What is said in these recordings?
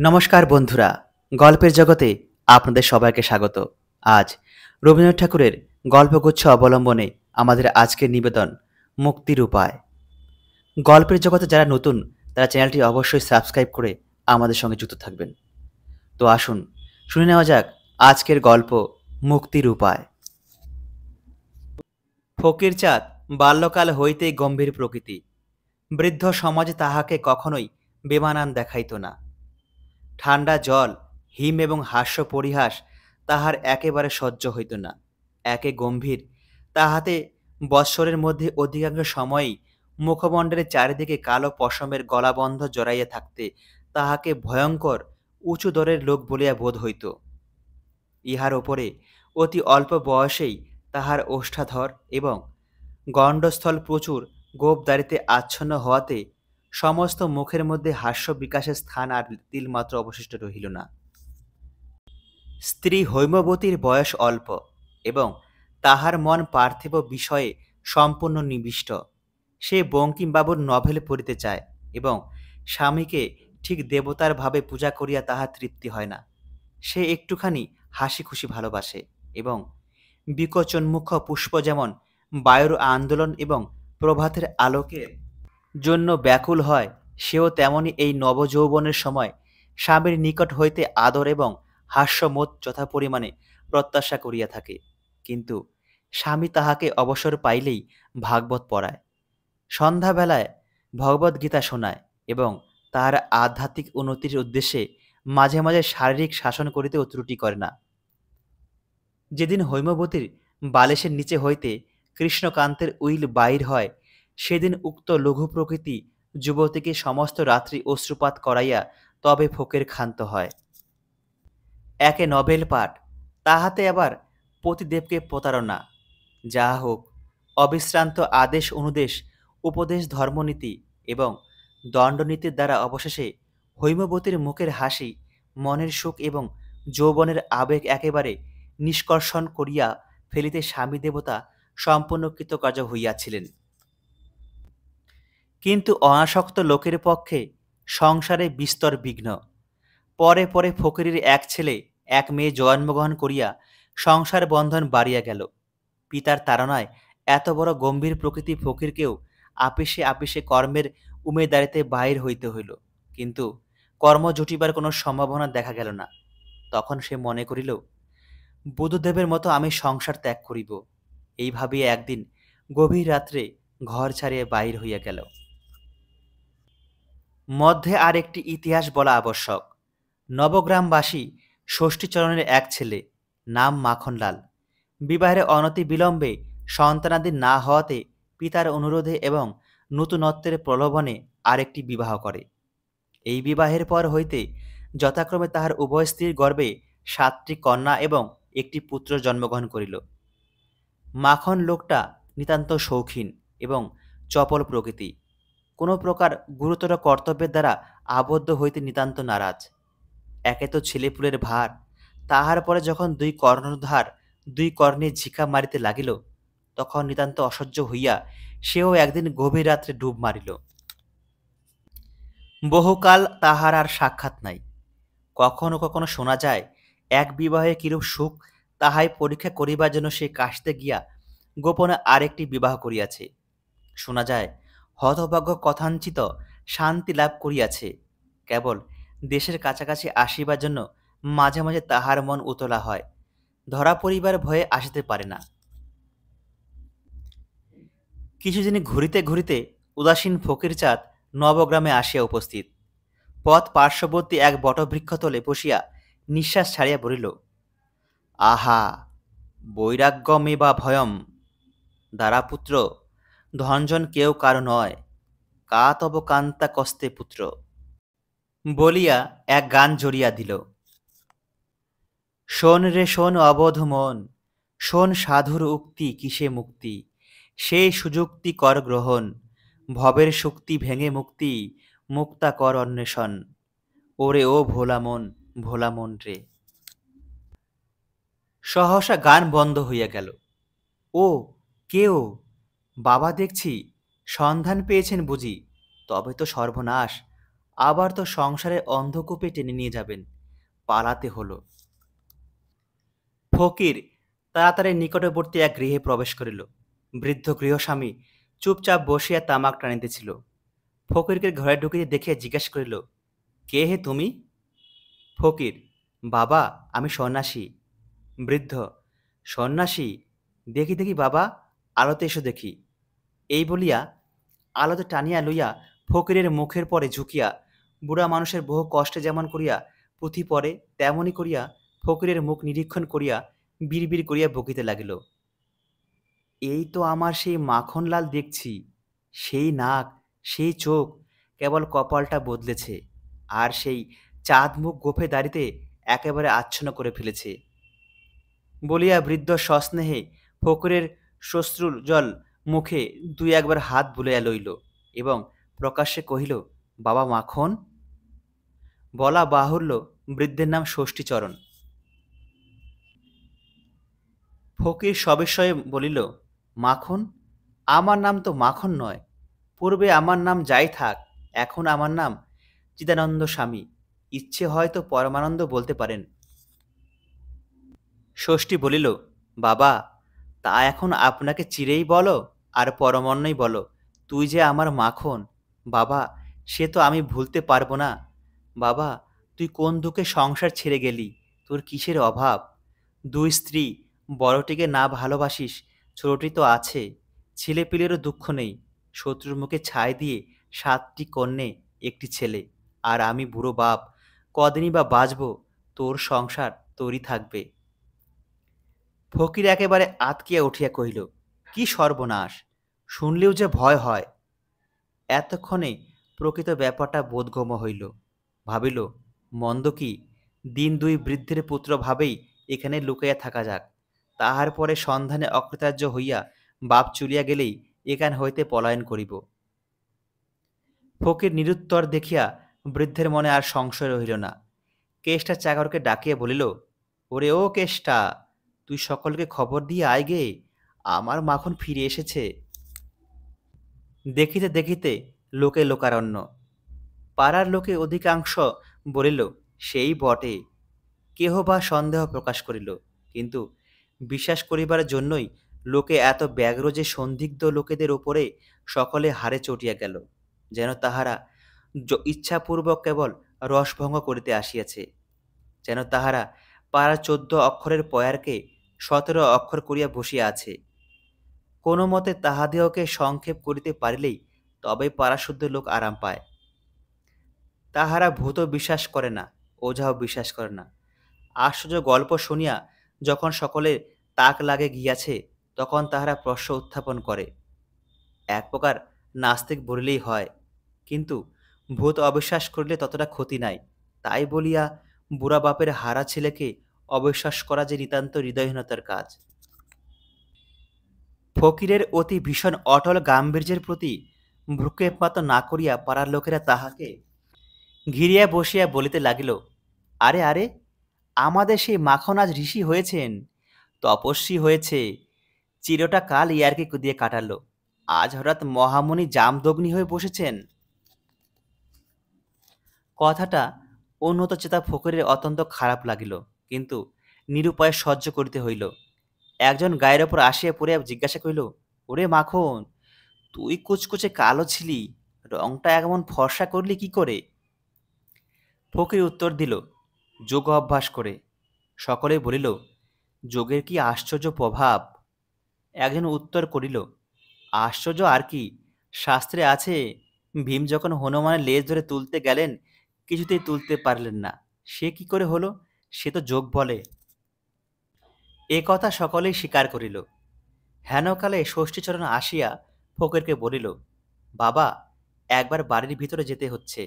নমস্কার বন্ধুরা, গল্পের জগতে আপনাদের সবাইকে স্বাগত। আজ রবীন্দ্রনাথ ঠাকুরের গল্পগুচ্ছ অবলম্বনে আমাদের আজকের নিবেদন মুক্তির উপায়। গল্পের জগতে যারা নতুন তারা চ্যানেলটি অবশ্যই সাবস্ক্রাইব করে আমাদের সঙ্গে যুক্ত থাকবেন। তো আসুন শুনে নেওয়া যাক আজকের গল্প মুক্তির উপায়। ফকিরচাঁদ বাল্যকাল হইতেই গম্ভীর প্রকৃতি। বৃদ্ধ সমাজ তাহাকে কখনোই বেমানান দেখাইত না। ঠান্ডা জল, হিম এবং হাস্য পরিহাস তাহার একেবারে সহ্য হইত না। একে গম্ভীর, তাহাতে বৎসরের মধ্যে অধিকাংশ সময়ই মুখমণ্ডলের চারিদিকে কালো পশমের গলাবন্ধ জড়াইয়া থাকতে তাহাকে ভয়ঙ্কর উঁচু দরের লোক বলিয়া বোধ হইত। ইহার ওপরে অতি অল্প বয়সেই তাহার ওষ্ঠাধর এবং গণ্ডস্থল প্রচুর গোঁফদাড়িতে আচ্ছন্ন হওয়াতে সমস্ত মুখের মধ্যে হাস্য বিকাশের স্থান আর তিলমাত্র অবশিষ্ট রহিল না। স্ত্রী হৈমবতীর বয়স অল্প এবং তাহার মন পার্থিব বিষয়ে সম্পূর্ণ নিবিষ্ট। সে বঙ্কিমবাবুর নভেল পড়িতে চায় এবং স্বামীকে ঠিক দেবতার ভাবে পূজা করিয়া তাহার তৃপ্তি হয় না। সে একটুখানি হাসি খুশি ভালোবাসে এবং বিকচোন্মুখ পুষ্প যেমন বায়ুর আন্দোলন এবং প্রভাতের আলোকের জন্য ব্যাকুল হয়, সেও তেমনি এই নবযৌবনের সময় স্বামীর নিকট হইতে আদর এবং হাস্যমোদ যথাপরিমাণে প্রত্যাশা করিয়া থাকে। কিন্তু স্বামী তাহাকে অবসর পাইলেই ভাগবত পড়ায়, সন্ধ্যাবেলায় ভগবদ্গীতা শোনায় এবং তাহার আধ্যাত্মিক উন্নতির উদ্দেশ্যে মাঝে মাঝে শারীরিক শাসন করিতেও ত্রুটি করে না। যেদিন হৈমবতীর বালিশের নিচে হইতে কৃষ্ণকান্তের উইল বাহির হয়, সেদিন উক্ত লঘু প্রকৃতি যুবতীকে সমস্ত রাত্রি অশ্রুপাত করাইয়া তবে ফকির ক্ষান্ত হয়। একে নভেল পাঠ, তাহাতে আবার পতিদেবকে প্রতারণা। যাহা হোক, অবিশ্রান্ত আদেশ অনুদেশ, উপদেশ ধর্মনীতি এবং দণ্ডনীতির দ্বারা অবশেষে হৈমবতীর মুখের হাসি, মনের সুখ এবং যৌবনের আবেগ একেবারে নিষ্কর্ষণ করিয়া ফেলিতে স্বামী দেবতা সম্পূর্ণ কৃতকার্য হইয়াছিলেন। কিন্তু অনাসক্ত লোকের পক্ষে সংসারে বিস্তর বিঘ্ন। পরে পরে ফকিরের এক ছেলে এক মেয়ে জন্মগ্রহণ করিয়া সংসার বন্ধন বাড়িয়া গেল। পিতার তাড়নায় এত বড় গম্ভীর প্রকৃতি ফকিরকেও আপিসে আপিসে কর্মের উমেদারিতে বাহির হইতে হইল। কিন্তু কর্ম জুটিবার কোনো সম্ভাবনা দেখা গেল না। তখন সে মনে করিল, বুদ্ধদেবের মতো আমি সংসার ত্যাগ করিব। এই ভাবিয়া একদিন গভীর রাত্রে ঘর ছাড়িয়া বাহির হইয়া গেল। মধ্যে আর একটি ইতিহাস বলা আবশ্যক। নবগ্রামবাসী ষষ্ঠীচরণের এক ছেলে, নাম মাখনলাল, বিবাহের অনতি বিলম্বে সন্তানাদি না হওয়াতে পিতার অনুরোধে এবং নূতনত্বের প্রলোভনে আরেকটি বিবাহ করে। এই বিবাহের পর হইতে যথাক্রমে তাহার উভয় স্ত্রীর গর্ভে 7টি কন্যা এবং একটি পুত্র জন্মগ্রহণ করিল। মাখন লোকটা নিতান্ত শৌখিন এবং চপল প্রকৃতি। কোনো প্রকার গুরুতর কর্তব্যের দ্বারা আবদ্ধ হইতে নিতান্ত নারাজ। একে তো ছেলেপুলের ভার, তাহার পরে যখন দুই কর্ণধার দুই কর্ণে ঝিকা মারিতে লাগিল, তখন নিতান্ত অসহ্য হইয়া সেও একদিন গভীর রাত্রে ডুব মারিল। বহুকাল তাহার আর সাক্ষাৎ নাই। কখনো কখনো শোনা যায়, এক বিবাহে কিরূপ সুখ তাহাই পরীক্ষা করিবার জন্য সে কাশতে গিয়া গোপনে আরেকটি বিবাহ করিয়াছে। শোনা যায়, হতভাগ্য কথাঞ্চিত শান্তি লাভ করিয়াছে। কেবল দেশের কাছাকাছি আসিবার জন্য মাঝে মাঝে তাহার মন উতলা হয়, ধরা পড়িবার ভয়ে আসিতে পারে না। কিছুদিন ঘুরিতে ঘুরিতে উদাসীন ফকিরচাঁদ নবগ্রামে আসিয়া উপস্থিত। পথ পার্শ্ববর্তী এক বটবৃক্ষতলে বসিয়া নিঃশ্বাস ছাড়িয়া বলিল, আহা, বৈরাগ্যমে বা ভয়ম দ্বারাপুত্র, ধনজন কেউ কারো নয়, কা তব কান্তা কস্তে পুত্র, বলিয়া এক গান জড়িয়া দিল। শোন রে শোন অবোধ মন, শোন সাধুর উক্তি কিসে মুক্তি, সেই সুযুক্তি কর গ্রহণ, ভবের শক্তি ভেঙে মুক্তি, মুক্তা কর অন্বেষণ, ওরে ও ভোলা মন রে। সহসা গান বন্ধ হইয়া গেল। ও কেউ, বাবা দেখছি, সন্ধান পেয়েছেন বুঝি, তবে তো সর্বনাশ, আবার তো সংসারের অন্ধকূপে টেনে নিয়ে যাবেন। পালাতে হলো। ফকির তাড়াতাড়ি নিকটবর্তী এক গৃহে প্রবেশ করিল। বৃদ্ধ গৃহস্বামী চুপচাপ বসিয়া তামাক টানিতেছিল। ফকিরকে ঘরে ঢুকিতে দেখিয়া জিজ্ঞাসা করিল, কে হে তুমি? ফকির, বাবা, আমি সন্ন্যাসী। বৃদ্ধ, সন্ন্যাসী? দেখি দেখি বাবা, আলোতে এসো দেখি। এই বলিয়া আলোতে টানিয়া লইয়া ফকিরের মুখের পরে ঝুঁকিয়া বুড়া মানুষের বহু কষ্টে যেমন করিয়া পুঁথি পড়ে তেমনি করিয়া ফকিরের মুখ নিরীক্ষণ করিয়া বিড়বিড় করিয়া বকিতে লাগিল। এই তো আমার সেই মাখনলাল দেখছি। সেই নাক, সেই চোখ, কেবল কপালটা বদলেছে। আর সেই চাঁদ মুখ গোফে দাড়িতে একেবারে আচ্ছন্ন করে ফেলেছে। বলিয়া বৃদ্ধ সস্নেহে ফকিরের শ্বশ্রুর জল মুখে দুই একবার হাত বুলাইয়া লইল এবং প্রকাশ্যে কহিল, বাবা মাখন। বলা বাহুল্য, বৃদ্ধের নাম ষষ্ঠীচরণ। ফকির সবিস্ময়ে বলিল, মাখন? আমার নাম তো মাখন নয়। পূর্বে আমার নাম যাই থাক, এখন আমার নাম চিদানন্দ স্বামী। ইচ্ছে হয় তো পরমানন্দ বলতে পারেন। ষষ্ঠী বলিল, বাবা, তা এখন আপনাকে চিরেই বলো আর পরমান্নই বলো, তুই যে আমার মাখন। বাবা, সে তো আমি ভুলতে পারবো না। বাবা, তুই কোন দুঃখে সংসার ছেড়ে গেলি? তোর কিসের অভাব? দুই স্ত্রী, বড়টিকে না ভালোবাসিস, ছোটটি তো আছে। ছেলেপিলেরও দুঃখ নেই। শত্রুর মুখে ছাই দিয়ে 7টি কন্যে, একটি ছেলে। আর আমি বুড়ো বাপ, কদিনই বা বাঁচব। তোর সংসার তোরই থাকবে। ফকির একেবারে আতকিয়া উঠিয়া কহিল, কি সর্বনাশ! শুনলেও যে ভয় হয়। এতক্ষণে প্রকৃত ব্যাপারটা বোধগম্য হইল। ভাবিল, মন্দ কি, দিন দুই বৃদ্ধের পুত্র ভাবেই এখানে লুকাইয়া থাকা যাক। তাহার পরে সন্ধানে অকৃতকার্য হইয়া বাপ চলিয়া গেলেই এখান হইতে পলায়ন করিব। ফকির নিরুত্তর দেখিয়া বৃদ্ধের মনে আর সংশয় রহিল না। কেষ্টা চাকরকে ডাকিয়া বলিল, ওরে ও কেষ্টা, তুই সকলকে খবর দিয়ে আয় গে, আমার মাখন ফিরে এসেছে। দেখিতে দেখিতে লোকে লোকারণ্য। পাড়ার লোকে অধিকাংশ বলিল, সেই বটে। কেহ বা সন্দেহ প্রকাশ করিল, কিন্তু বিশ্বাস করিবার জন্যই লোকে এত ব্যগ্র যে সন্দিগ্ধ লোকেদের উপরে সকলে হারে চটিয়া গেল, যেন তাহারা ইচ্ছাপূর্বক কেবল রসভঙ্গ করিতে আসিয়াছে। যেন তাহারা পাড়ার 14 অক্ষরের পয়ারকে 17 অক্ষর করিয়া বসিয়া আছে। কোনো মতে তাহাদিওকে সংক্ষেপ করিতে পারিলেই তবে পাড়াশুদ্ধ লোক আরাম পায়। তাহারা ভূত বিশ্বাস করে না, ওঝাও বিশ্বাস করে না। আশ্চর্য গল্প শুনিয়া যখন সকলের তাক লাগে গিয়াছে, তখন তাহারা প্রশ্ন উত্থাপন করে। এক প্রকার নাস্তিক বলিলেই হয়। কিন্তু ভূত অবিশ্বাস করিলে ততটা ক্ষতি নাই। তাই বলিয়া বুড়া বাপের হারা ছেলেকে অবিশ্বাস করা যে নিতান্ত হৃদয়হীনতার কাজ। ফকিরের অতি ভীষণ অটল গাম্ভীর্যের প্রতি ভ্রূক্ষেপমাত্র না করিয়া পাড়ার লোকেরা তাহাকে ঘিরিয়া বসিয়া বলিতে লাগিল, আরে আরে, আমাদের সেই মাখন আজ ঋষি হয়েছেন, তপস্বী হয়েছে। চিরটা কাল ইয়ার্কি দিয়ে কাটালো, আজ হঠাৎ মহামুনি জামদগ্নি হয়ে বসেছেন। কথাটা উন্নত চেতা ফকিরের অত্যন্ত খারাপ লাগিল, কিন্তু নিরুপায়ে সহ্য করিতে হইল। একজন গায়ের ওপর আসিয়া পড়িয়া জিজ্ঞাসা করিল, ওরে মাখন, তুই কুচকুচে কালো ছিলি, রংটা এমন ফর্সা করলি কি করে? ফকির উত্তর দিল, যোগ অভ্যাস করে। সকলে বলিল, যোগের কি আশ্চর্য প্রভাব! একজন উত্তর করিল, আশ্চর্য আর কি, শাস্ত্রে আছে, ভীম যখন হনুমানের লেজ ধরে তুলতে গেলেন, কিছুতেই তুলতে পারলেন না। সে কি করে হলো? সে তো যোগ বলে। এ কথা সকলেই স্বীকার করিল। হেনকালে ষষ্ঠীচরণ আসিয়া ফকিরকে বলিল, বাবা, একবার বাড়ির ভিতরে যেতে হচ্ছে।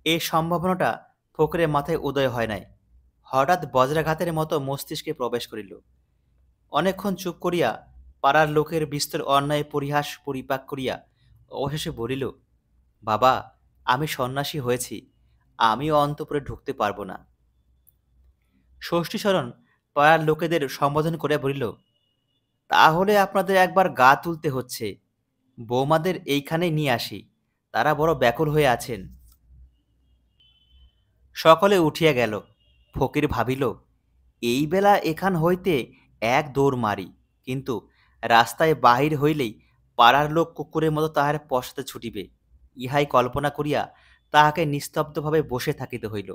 এই সম্ভাবনাটা ফকিরের মাথায় উদয় হয় নাই। হঠাৎ বজ্রাঘাতের মতো মস্তিষ্কে প্রবেশ করিল। অনেকক্ষণ চুপ করিয়া পাড়ার লোকের বিস্তর অন্যায় পরিহাস পরিপাক করিয়া অবশেষে বলিল, বাবা, আমি সন্ন্যাসী হয়েছি, আমিও অন্তঃপুরে ঢুকতে পারবো না। ষষ্ঠীচরণ পাড়ার লোকেদের সম্বোধন করে বলিল, তাহলে আপনাদের একবার গা তুলতে হচ্ছে। বৌমাদের এইখানে নিয়ে আসি, তারা বড় ব্যাকুল হয়ে আছেন। সকলে উঠিয়া গেল। ফকির ভাবিল, এই বেলা এখান হইতে এক দৌড় মারি, কিন্তু রাস্তায় বাহির হইলেই পাড়ার লোক কুকুরের মতো তাহার পশ্চাতে ছুটিবে। ইহাই কল্পনা করিয়া তাহাকে নিস্তব্ধভাবে বসে থাকিতে হইল।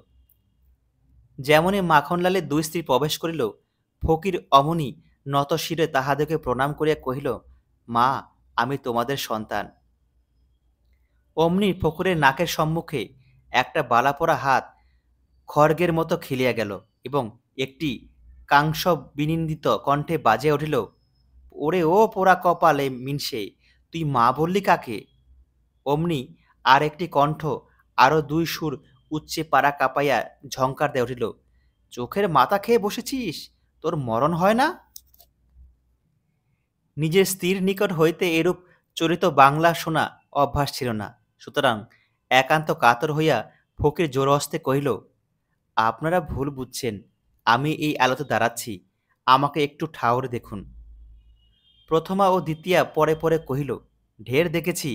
যেমনই মাখনলালের দুই স্ত্রী প্রবেশ করিল, ফকির অমনি নতশিরে তাহাদেরকে প্রণাম করিয়া কহিল, মা, আমি তোমাদের সন্তান। অমনি ফকিরের নাকের সম্মুখে একটা বালাপোড়া হাত খড়গের মতো খেলিয়া গেল এবং একটি কাংস বিনিন্দিত কণ্ঠে বাজিয়া উঠিল, ওরে ও পোড়া কপালে মিনসে, তুই মা বললি কাকে? অমনি আর একটি কণ্ঠ আরো দুই সুর উচ্চে পাড়া কাঁপাইয়া ঝংকার দিয়ে উঠিল, চোখের মাথা খেয়ে বসেছিস, তোর মরণ হয় না? নিজের স্ত্রীর নিকট হইতে এরূপ চরিত বাংলা শোনা অভ্যাস ছিল না। সুতরাং একান্ত কাতর হইয়া ফকির জোর হস্তে কহিল, আপনারা ভুল বুঝছেন, আমি এই আলোতে দাঁড়াচ্ছি, আমাকে একটু ঠাউরে দেখুন। প্রথমা ও দ্বিতীয়া পরে পরে কহিল, ঢের দেখেছি,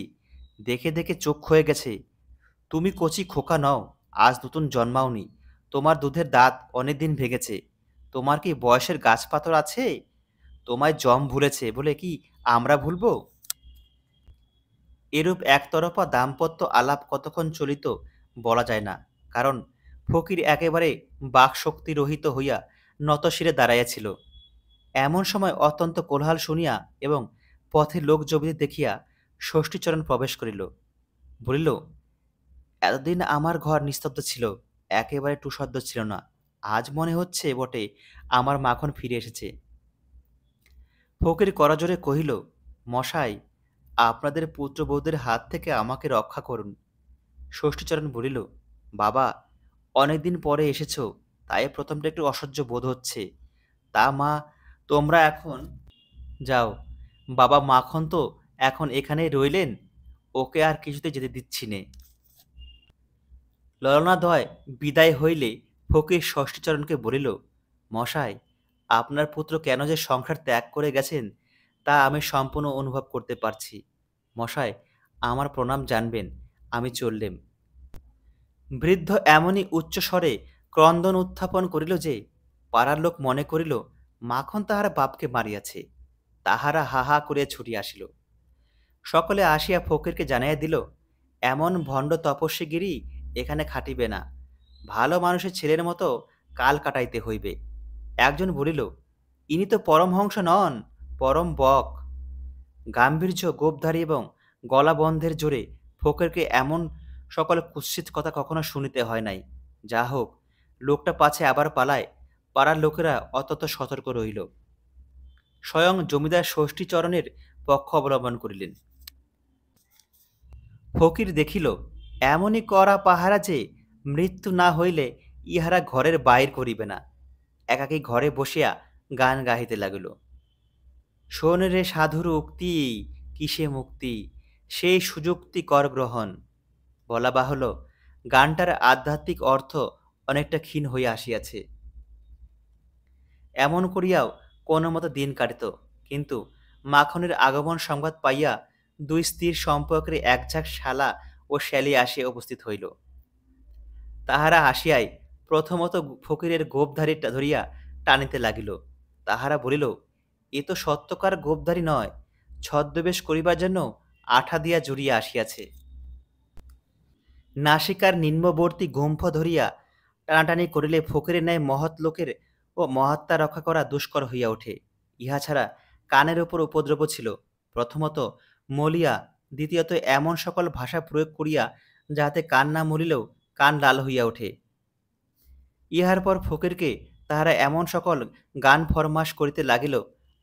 দেখে দেখে চোখ হয়ে গেছে। তুমি কচি খোকা নও, আজ নতুন জন্মাওনি, তোমার দুধের দাঁত অনেক দিন ভেঙেছে, তোমার কি বয়সের গাছপাতর আছে? তোমায় জম ভুলেছে বলে কি আমরা ভুলব? এরূপ একতরফা দাম্পত্য আলাপ কতক্ষণ চলিত বলা যায় না, কারণ ফকির একেবারে বাকশক্তি রহিত হইয়া নতশিরে দাঁড়াইয়াছিল। এমন সময় অত্যন্ত কোলাহল শুনিয়া এবং পথে লোক জমিতে দেখিয়া ষষ্ঠীচরণ প্রবেশ করিল। বলিল, এতদিন আমার ঘর নিস্তব্ধ ছিল, একেবারে টুসদ্দ ছিল না, আজ মনে হচ্ছে বটে আমার মাখন ফিরে এসেছে। ফকির করজোরে কহিল, মশাই, আপনাদের পুত্রবধূদের হাত থেকে আমাকে রক্ষা করুন। ষষ্ঠীচরণ বলিল, বাবা, অনেকদিন পরে এসেছ, তাই প্রথমটা একটু অসহ্য বোধ হচ্ছে। তা মা, তোমরা এখন যাও, বাবা মাখন তো এখন এখানেই রইলেন, ওকে আর কিছুতে যেতে দিচ্ছি নে। ললনাদয় বিদায় হইলে ফকির ষষ্ঠীচরণকে বলিল, মশাই, আপনার পুত্র কেন যে সংসার ত্যাগ করে গেছেন তা আমি সম্পূর্ণ অনুভব করতে পারছি। মশাই, আমার প্রণাম জানবেন, আমি চললেম। বৃদ্ধ এমনই উচ্চস্বরে ক্রন্দন উত্থাপন করিল যে পাড়ার লোক মনে করিল মাখন তাহার বাপকে মারিয়াছে। তাহারা হা হা করিয়া ছুটিয়া আসিল। সকলে আসিয়া ফকিরকে জানাইয়া দিল, এমন ভণ্ড তপস্বীগিরি এখানে খাটিবে না, ভালো মানুষের ছেলের মতো কাল কাটাইতে হইবে। একজন বলিল, ইনি তো পরমহংস নন, পরম বক। গাম্ভীর্য, গোপধারী এবং গলাবন্ধের জোরে ফকিরকে এমন সকল কুৎসিত কথা কখনো শুনিতে হয় নাই। যা হোক, লোকটা পাছে আবার পালায়, পাড়ার লোকেরা অত্যন্ত সতর্ক রহিল। স্বয়ং জমিদার ষষ্ঠীচরণের পক্ষ অবলম্বন করিলেন। ফকির দেখিল এমনই কড়া পাহারা যে মৃত্যু না হইলে ইহারা ঘরের বাইর করিবে না। একাকী ঘরে বসিয়া গান গাহিতে লাগিল, শোন রে সাধুর উক্তি, কিসে মুক্তি, সেই সুযুক্তি কর গ্রহণ। বলা বাহুল্য, গানটার আধ্যাত্মিক অর্থ অনেকটা ক্ষীণ হইয়া আসিয়াছে। এমন করিয়াও কোনো মতো দিন কাটিত, কিন্তু মাখনের আগমন সংবাদ পাইয়া দুই স্ত্রীর সম্পর্কের একঝাঁক শালা ও শ্যালী আসিয়া উপস্থিত হইল। তাহারা আসিয়াই প্রথমত ফকিরের গোপধারী ধরিয়া টানিতে লাগিল। তাহারা বলিল, এ তো সত্যকার গোপধারী নয়, ছদ্মবেশ করিবার জন্য আঠা দিয়া জুড়িয়া আসিয়াছে। নাসিকার নিম্নবর্তী গুম্ফ ধরিয়া টানাটানি করিলে ফকিরের ন্যায় মহৎ লোকের ও মহাত্মা রক্ষা করা দুষ্কর হইয়া ওঠে। ইহা ছাড়া কানের উপর উপদ্রব ছিল, প্রথমত মলিয়া, দ্বিতীয়ত এমন সকল ভাষা প্রয়োগ করিয়া যাহাতে কান না মলিলেও কান লাল হইয়া ওঠে। ইহার পর ফকিরকে তাহারা এমন সকল গান ফরমাস করিতে লাগিল,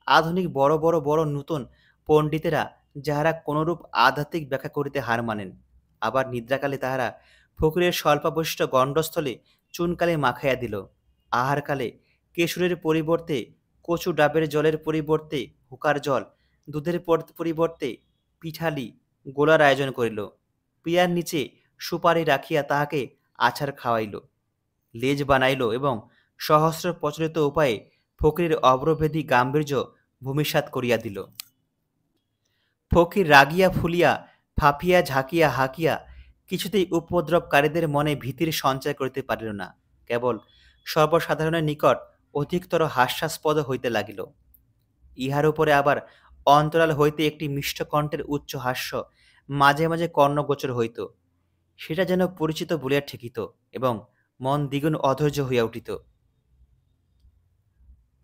আধুনিক বড় বড় বড় নূতন পণ্ডিতেরা যাহারা কোনরূপ আধ্যাত্মিক ব্যাখ্যা করিতে হার মানেন। আবার নিদ্রাকালে তাহারা ফকিরের স্বল্পাবশিষ্ট গণ্ডস্থলে চুনকালি মাখাইয়া দিল। আহারকালে কেশরের পরিবর্তে কচু ডাবের জলের পরিবর্তে হুকার জল, দুধের পরিবর্তে পিঠালি গোলার আয়োজন করিল। পিয়ার নিচে সুপারি রাখিয়া তাহাকে আছাড় খাওয়াইল, লেজ বানাইল এবং সহস্র প্রচলিত উপায়ে ফকিরের অব্রভেদী গাম্ভীর্য ভূমিসাৎ করিয়া দিল। ফকির রাগিয়া ফুলিয়া ফাঁপিয়া ঝাঁকিয়া হাঁকিয়া কিছুতেই উপদ্রবকারীদের মনে ভীতির সঞ্চার করিতে পারিল না, কেবল সর্বসাধারণের নিকট অধিকতর হাস্যাস্পদ হইতে লাগিল। ইহার উপরে আবার অন্তরাল হইতে একটি মিষ্ট কণ্ঠের উচ্চ হাস্য মাঝে মাঝে কর্ণগোচর হইত। সেটা যেন পরিচিত বলিয়া ঠেকিত এবং মন দ্বিগুণ অধৈর্য হইয়া উঠিত।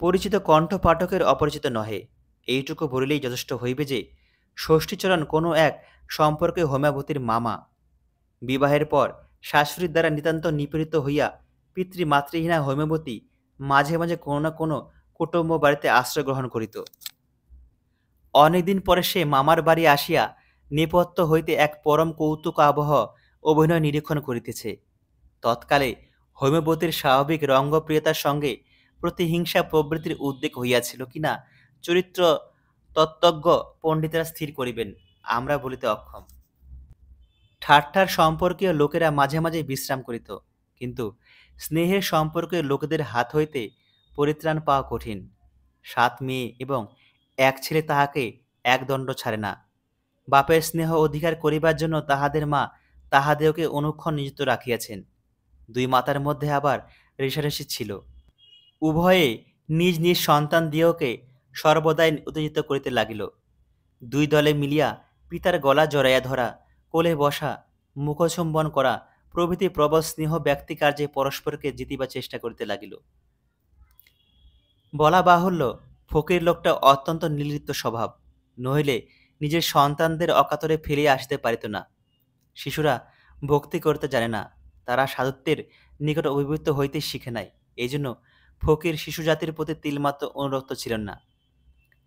পরিচিত কণ্ঠ পাঠকের অপরিচিত নহে, এইটুকু বলিলেই যথেষ্ট হইবে যে ষষ্ঠীচরণ কোনো এক সম্পর্কে হোমাবতীর মামা। বিবাহের পর শাশুড়ির দ্বারা নিতান্ত নিপীড়িত হইয়া পিতৃমাতৃহীনা হৈমবতী মাঝে মাঝে কোনো না কোনো কুটুম্ব বাড়িতে আশ্রয় গ্রহণ করিত। অনেকদিন পরে সে মামার বাড়ি আসিয়া নেপথ্য হইতে এক পরম কৌতুক আবহ অভিনয় নিরীক্ষণ করিতেছে। তৎকালে হৈমবতীর স্বাভাবিক রঙ্গপ্রিয়তার সঙ্গে প্রতিহিংসা প্রবৃত্তির উদ্বেগ হইয়াছিল কিনা চরিত্র তত্ত্বজ্ঞ পণ্ডিতেরা স্থির করিবেন, আমরা বলিতে অক্ষম। ঠাট্টার সম্পর্কীয় লোকেরা মাঝে মাঝে বিশ্রাম করিত, কিন্তু স্নেহের সম্পর্কীয় লোকেদের হাত হইতে পরিত্রাণ পাওয়া কঠিন। 7 মেয়ে এবং এক ছেলে তাহাকে একদণ্ড ছাড়ে না। বাপের স্নেহ অধিকার করিবার জন্য তাহাদের মা তাহাদেরকে অনুক্ষণ নিযুক্ত রাখিয়াছেন। 2 মাতার মধ্যে আবার রেষারেষি ছিল। উভয়ে নিজ নিজ সন্তান দিওকে সর্বদাই উত্তেজিত করিতে লাগিল। 2 দলে মিলিয়া পিতার গলা জড়াইয়া ধরা, কোলে বসা, মুখচুম্বন করা প্রভৃতি প্রবল স্নেহ ব্যক্তিকার্যে পরস্পরকে জিতিবার চেষ্টা করিতে লাগিল। বলা বাহুল্য, ফকির লোকটা অত্যন্ত নির্লিপ্ত স্বভাব, নহিলে নিজের সন্তানদের অকাতরে ফেলিয়া আসিতে পারিত না। শিশুরা ভক্তি করতে জানে না, তারা সাধুত্বের নিকট অভিভূত হইতে শিখে নাই। এই জন্য ফকির শিশুজাতির প্রতি তিলমাত্র অনুরক্ত ছিলেন না।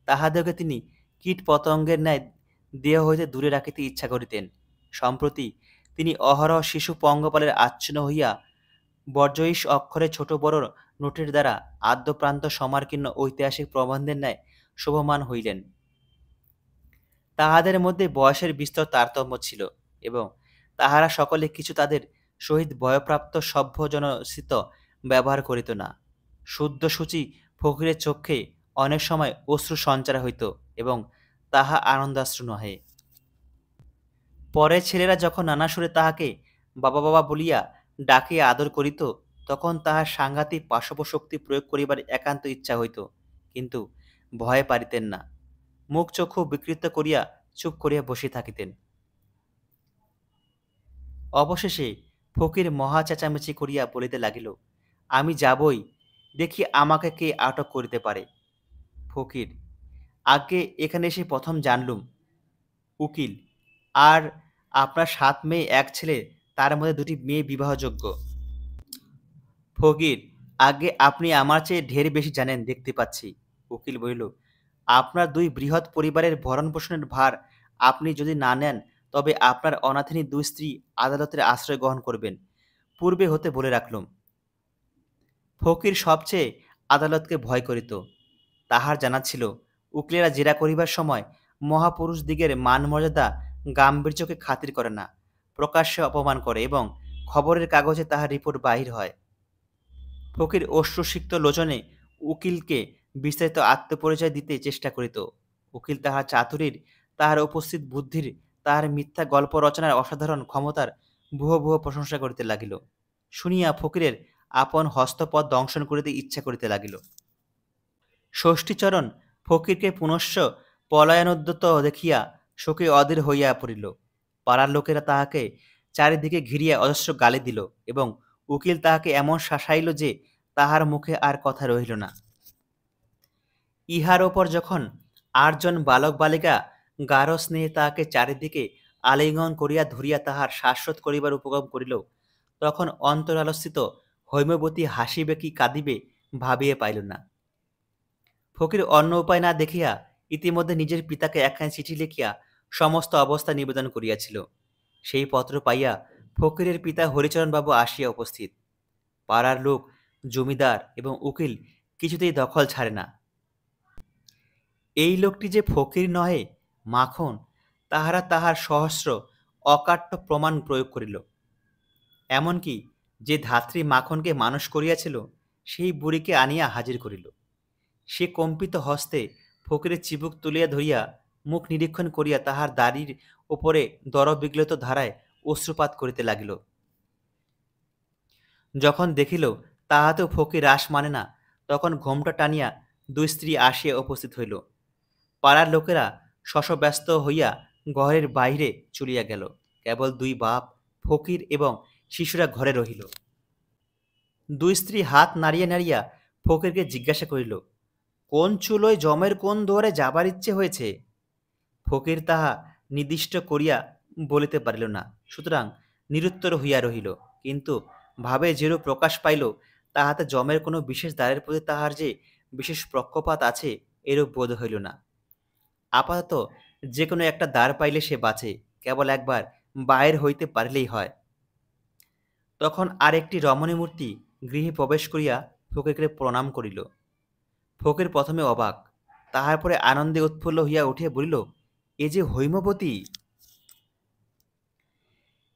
তাহাদেরকে তিনি কীট পতঙ্গের ন্যায় দেহ হইতে দূরে রাখিতে ইচ্ছা করিতেন। সম্প্রতি তিনি অহরহ শিশু পঙ্গপালের আচ্ছন্ন হইয়া বর্জয়িস অক্ষরে ছোট বড় নোটের দ্বারা আদ্যপ্রান্ত সমার্কীর্ণ ঐতিহাসিক প্রবন্ধের ন্যায় শোভমান হইলেন। তাহাদের মধ্যে বয়সের বিস্তর তারতম্য ছিল এবং তাহারা সকলে কিছু তাদের সহিত ভয়প্রাপ্ত সভ্যজনস্থিত ব্যবহার করিত না। শুদ্ধ সূচি ফকিরের চক্ষে অনেক সময় অশ্রু সঞ্চার হইত এবং তাহা আনন্দাশ্রু নহে। পরে ছেলেরা যখন নানা সুরে তাহাকে বাবা বাবা বলিয়া ডাকিয়া আদর করিত, তখন তাহার সাংঘাতিক পাশবশক্তি প্রয়োগ করিবার একান্ত ইচ্ছা হইত, কিন্তু ভয়ে পারিতেন না। মুখ চক্ষু বিকৃত করিয়া চুপ করিয়া বসিয়া থাকিতেন। অবশেষে ফকির মহা চেঁচামেচি করিয়া বলিতে লাগিল, আমি যাবই, দেখি আমাকে কে আটক করিতে পারে। ফকির, আগে এখানে এসে প্রথম জানলুম। উকিল, আর আপনার 7 মেয়ে 1 ছেলে, তার মধ্যে 2টি মেয়ে বিবাহযোগ্য। ফকির, আগে আপনি আমার চেয়ে ঢের বেশি জানেন দেখতে পাচ্ছি। উকিল বলিল, আপনার 2 বৃহৎ পরিবারের ভরণ পোষণের ভার আপনি যদি না নেন, তবে আপনার অনাথিনী 2 স্ত্রী আদালতের আশ্রয় গ্রহণ করবেন, পূর্বে হতে বলে রাখলুম। ফকির সবচেয়ে আদালতকে ভয় করিত। তাহার জানা ছিল, উকিলেরা জেরা করিবার সময় মহাপুরুষ দিগের মান মর্যাদা গাম্ভীর্যকে খাতির করে না, প্রকাশ্যে অপমান করে এবং খবরের কাগজে তাহার রিপোর্ট বাহির হয়। ফকির অশ্রুসিক্ত লোচনে উকিলকে বিস্তারিত আত্মপরিচয় দিতে চেষ্টা করিত। উকিল তাহার চাতুরীর, তাহার উপস্থিত বুদ্ধির, তাহার মিথ্যা গল্প রচনার অসাধারণ ক্ষমতার ভুহ ভুহ প্রশংসা করিতে লাগিল। শুনিয়া ফকিরের আপন হস্তপদ দংশন করিতে ইচ্ছা করিতে লাগিল। ষষ্ঠীচরণ ফকিরকে পুনশ্চ পলায়নোদ্যত দেখিয়া শোকে অধীর হইয়া পড়িল। পাড়ার লোকেরা তাহাকে চারিদিকে ঘিরিয়া অজস্র গালি দিল এবং উকিল তাহাকে এমন শাসাইল যে তাহার মুখে আর কথা রহিল না। ইহার ওপর যখন 8 জন বালক বালিকা গাঢ় স্নেহে তাহাকে চারিদিকে আলিঙ্গন করিয়া ধরিয়া তাহার শ্বাসরোধ করিবার উপক্রম করিল, তখন অন্তরালস্থিত হৈমবতী হাসিবে কি কাঁদিবে ভাবিয়া পাইল না। ফকির অন্য উপায় না দেখিয়া ইতিমধ্যে নিজের পিতাকে একখানি চিঠি লিখিয়া সমস্ত অবস্থা নিবেদন করিয়াছিল। সেই পত্র পাইয়া ফকিরের পিতা হরিচরণবাবু আসিয়া উপস্থিত। পাড়ার লোক, জমিদার এবং উকিল কিছুতেই দখল ছাড়ে না। এই লোকটি যে ফকির নহে, মাখন, তাহারা তাহার সহস্র অকাট্য প্রমাণ প্রয়োগ করিল। এমনকি যে ধাত্রী মাখনকে মানুষ করিয়াছিল, সেই বুড়িকে আনিয়া হাজির করিল। সে কম্পিত হস্তে ফকিরের চিবুক তুলিয়া ধরিয়া মুখ নিরীক্ষণ করিয়া তাহার দাড়ির ওপরে দরবিগলিত ধারায় অশ্রুপাত করিতে লাগিল। যখন দেখিল তাহাতেও ফকির রাস মানে না, তখন ঘোমটা টানিয়া দুই স্ত্রী আসিয়া উপস্থিত হইল। পাড়ার লোকেরা শশব্যস্ত হইয়া ঘরের বাহিরে চলিয়া গেল। কেবল দুই বাপ, ফকির এবং শিশুরা ঘরে রহিল। দুই স্ত্রী হাত নাড়িয়া নাড়িয়া ফকিরকে জিজ্ঞাসা করিল, কোন চুলোয় জমের কোন দুয়ারে যাবার ইচ্ছে হয়েছে? ফকির তাহা নির্দিষ্ট করিয়া বলিতে পারিল না, সুতরাং নিরুত্তর হইয়া রহিল। কিন্তু ভাবে যেরূপ প্রকাশ পাইল, তাহাতে জমের কোনো বিশেষ দ্বারের প্রতি তাহার যে বিশেষ পক্ষপাত আছে এরূপ বোধ হইল না। আপাতত যে কোনো একটা দ্বার পাইলে সে বাঁচে, কেবল একবার বাহির হইতে পারিলেই হয়। তখন আর একটি রমণীমূর্তি গৃহে প্রবেশ করিয়া ফকিরকে প্রণাম করিল। ফকির প্রথমে অবাক, তাহার পরে আনন্দে উৎফুল্ল হইয়া উঠিয়া বলিল, এ যে হৈমবতী!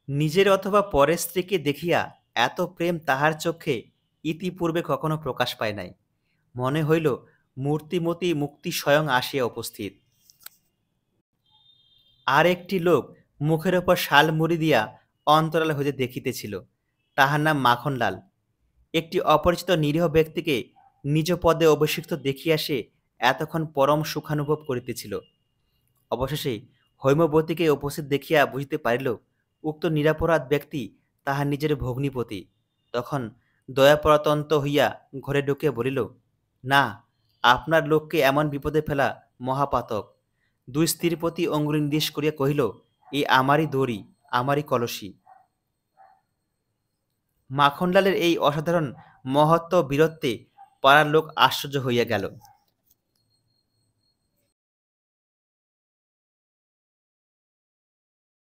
নিজের অথবা পরের স্ত্রীকে দেখিয়া এত প্রেম তাহার চক্ষে ইতিপূর্বে কখনো প্রকাশ পায় নাই। মনে হইল মূর্তিমতী মুক্তি স্বয়ং আসিয়া উপস্থিত। আর একটি লোক মুখের ওপর শাল মুড়ি দিয়া অন্তরাল হইতে দেখিতেছিল। তাহার নাম মাখনলাল। একটি অপরিচিত নিরীহ ব্যক্তিকে নিজ পদে অভিষিক্ত দেখিয়া সে এতক্ষণ পরম সুখানুভব করিতেছিল। অবশেষে হৈমবতীকে উপস্থিত দেখিয়া বুঝিতে পারিল উক্ত নিরাপরাধ ব্যক্তি তাহার নিজের ভগ্নীপতি। তখন দয়াপরাতন্ত হইয়া ঘরে ঢুকিয়া বলিল, না, আপনার লোককে এমন বিপদে ফেলা মহাপাতক। দুই স্ত্রীর প্রতি অঙ্গুলি নির্দেশ করিয়া কহিল, এ আমারই দড়ি, আমারই কলসি। মাখনলালের এই অসাধারণ মহত্ব বীরত্বে পাড়ার লোক আশ্চর্য হইয়া গেল।